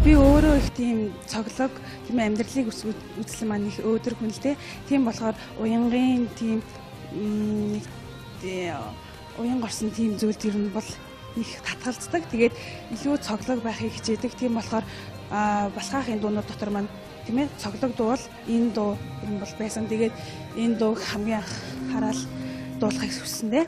Би өөрөө их тийм цоглог тийм амьдралыг үзсэн маань их өөдөр хүн л дээ. Тийм болохоор уянгын тийм уян горсон тийм зүйл төр нь бол их татгалздаг. Тэгээд илүү цоглог байхыг хичээдэг. Тийм болохоор басгаахын дуунууд дотор маань тийм ээ цоглог дуу бол энэ дуу юм бол байсан. Тэгээд энэ дууг хамгийн анх хараад дуулахыг хүссэн дээ.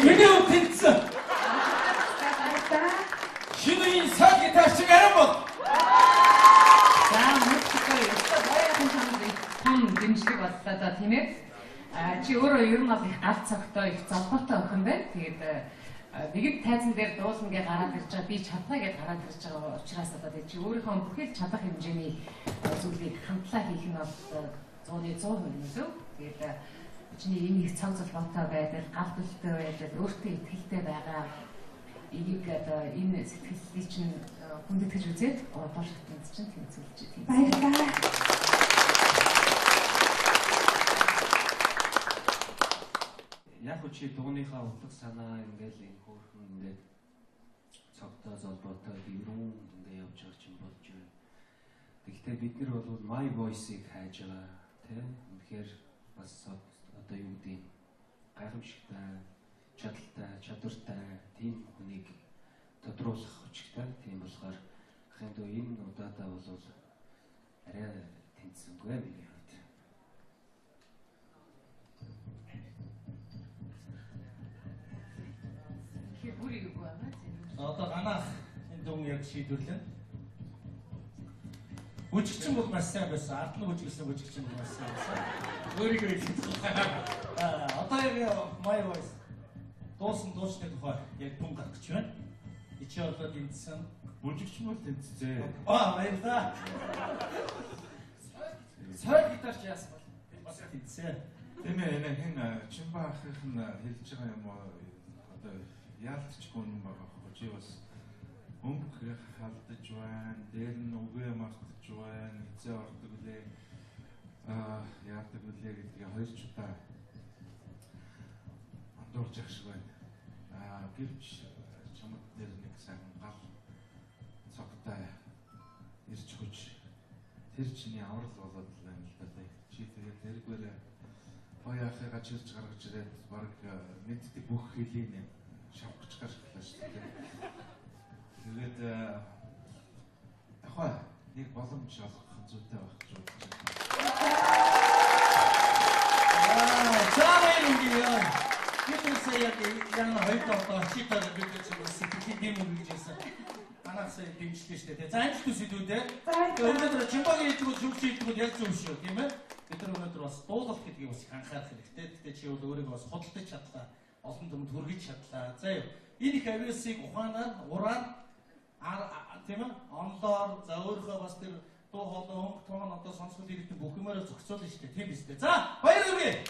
Чиний өв тэнцсэн. Шинийн цаг гитарч арай бол. За музикээр баярхан том дэмжлэг боллоо да тийм ээ. Чи өөрөө ер нь бол их галт цогтой их золгоотой охин байна. Тэгээд нэгэн тайзан дээр дуулна гэж гараад ирж байгаа би чадна гэж гараад ирж байгаа учраас одоо чи өөрийнхөө бүхэл чадах хэмжээний зүйлийг хамтлаа хийх нь бол 100% юм зөв. Тэгээд чиний энэ их цаг золгоотой байдал, галт үлтэй байдал, өөртөө итгэлтэй байгаа энийг одоо энэ сэтгэлийг чинь хүндэтгэж үзээд одоо шатнд чинь тэнцүүлж тийм. Баярлалаа. Яг ч дууныхаа утга санаа ингээл энэ хөөрхөн ингээд цогтой золбоотой дөрвөн ингээд явж байгаа юм болж байна. Тэгэхдээ бид нар бол My Voice-ийг хайж байгаа тийм. Үнэхээр бас одоо юу гэдэг гайхамшигтай, чадaltaй, чадвартай тийм хүнийг тодруулах хүчтэй. Тийм болохоор ахын дөө энэ удаадаа бол арай тэнцсэнгүй миний хувьд. Одоо ганах энэ дүн яг шийдвэрлэн. Үжигчин бол маш сайн байсан. Ард нь үжиглсэн үжигчин бол маш сайн байсан. Өөрийгөө хэлсэн. Одоо яг My Voice дуусан дуучны тухай яг дүн гарах гэж байна. Ичи болоод эндсэн Бүжигч мөл тэнцээ. баярлалаа. Цаг гитарч яасан бол Бас тэнцээ. тийм ээ энэ хин Чимба ахих нь хэлж байгаа юм уу одоо яалтчгүй юм байгаа хожи бас өнгө халдаж байна. Дээр нь үгээ мартаж байна. Хизээ ордог үлээ яадаг үлээ гэдгийг хоёр ч удаа андуурж явах шиг байна. Гэвч чамд дээр нэг сайн гал цогтой ирж хүч тэр чиний аврал болоод л байна л да. Чи тэгээд тэргээр баяахыгаа чирж гаргаж ирээд баг мэддэг бүх хэлийг шавхаж гаргалаа шүү дээ. Тэгээд ахаа нэг боломж олгох зүйтэй байх гэж бодож байна. Цаавын үгийяа. Бидээсээ яг яна хоёроо одоо читаар бид ч сэтгэлийн дэм үг гэж хэлсэн. Анаас дэмжлээ шүү дээ. За энэ төс сэдвүүдээ. Өнөөдөр Чимбагийн хэлбэр зүг шийдвэрүүд яг зөв шүү, тийм ээ. Бид нар өнөөдөр бас дуулалт гэдгийг бас анхаарах хэрэгтэй. Тэгтээ чи бол өөрийгөө бас худалдаж чадлаа. Олон түмэнд хүргэж чадлаа. За энэ их авиасыг ухаанаар, ураар тийм ээ, онлоор за өөрийнхөө бас тэр дуу хоолой хөнгө тоон одоо сонсгол ирэх бүх юмараа зохицуулна шүү дээ. Тийм биз дээ. За баяр хүргэе.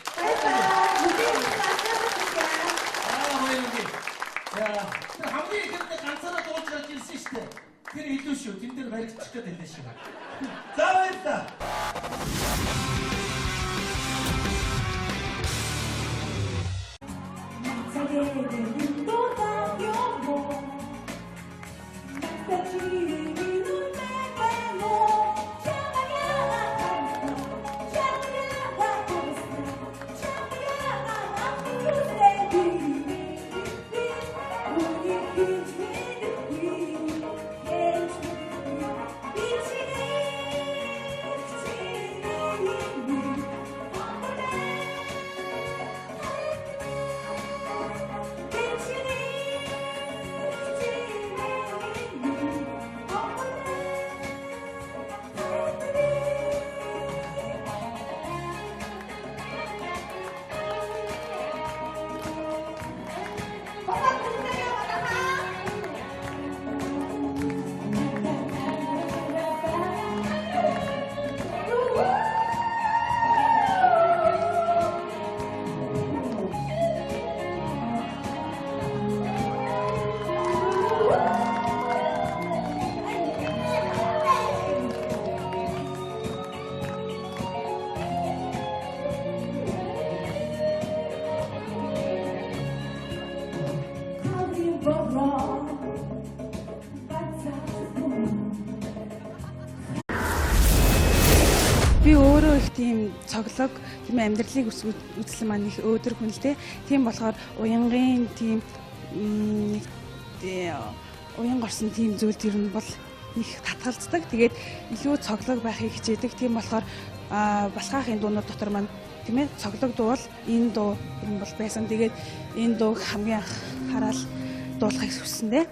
Баярлалаа. Тэр хамгийн ихэнд ганцаараа дуулж гарч ирсэн шүү дээ. Тэр илүү шүү. Тэн дээр баригдчих гээд байлаа шүү. За баярлалаа. Би өөрөө их тийм цоглог тийм амьдралыг үзэл маань их өөдөр хүнэлтэй. Тийм болохоор уянгын тийм уян горсон тийм зүйл тэр нь бол их татгалздаг. Тэгээд илүү цоглог байхыг хичээдэг. Тийм болохоор Балхаахын дуунууд дотор маань тийм ээ цоглогдвол энэ дуу юм бол байсан. Тэгээд энэ дууг хамгийн анх хараад дуулахыг хүссэн дээ.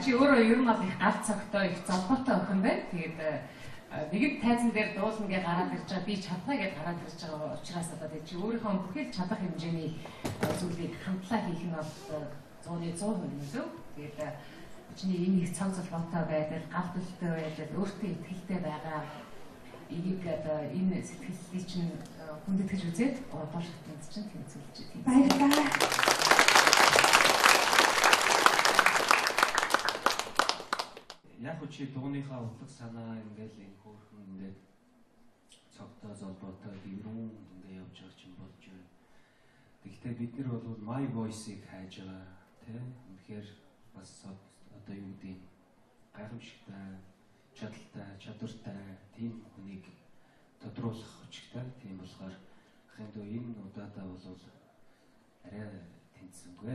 Чи өөрөө ер нь бол их галт цогтой их золбоотой охин байна. Тэгээд нэгэн тайзан дээр дуулна гэж гараад ирж байгаа, би чадна гэж гараад ирж байгаа учраас одоо чи өөрийнхөө бүхэл чадах хэмжээний зүйлийг хамтлаа хийх нь бол 100% юм шүү. Тэгээд чиний энэ их цаг золбоотой байдал, галт өлтөй байдал, өөртөө итгэлтэй байгаа энийг одоо энэ сэтгэлийг чинь хүндэтгэж үзээд гол шатнд чинь тэнцүүлж тийм. Баярлалаа. Яг чи дууныхаа утга санаа ингээл энэ хөөрхөн ингээд цогтой золбоотой дэврүүн ингээ явж байгаа ч юм болж байна. Гэхдээ бид нар бол My Voice-ийг хайж байгаа тийм. Үнэхээр бас одоо юу гэдэг нь гайхамшигтай, чадaltaй, чадвартай тийм хүнийг тодруулах хүчтэй. Тийм болохоор ахын дөө энэ удаадаа бол арай тэнцсэнгүй.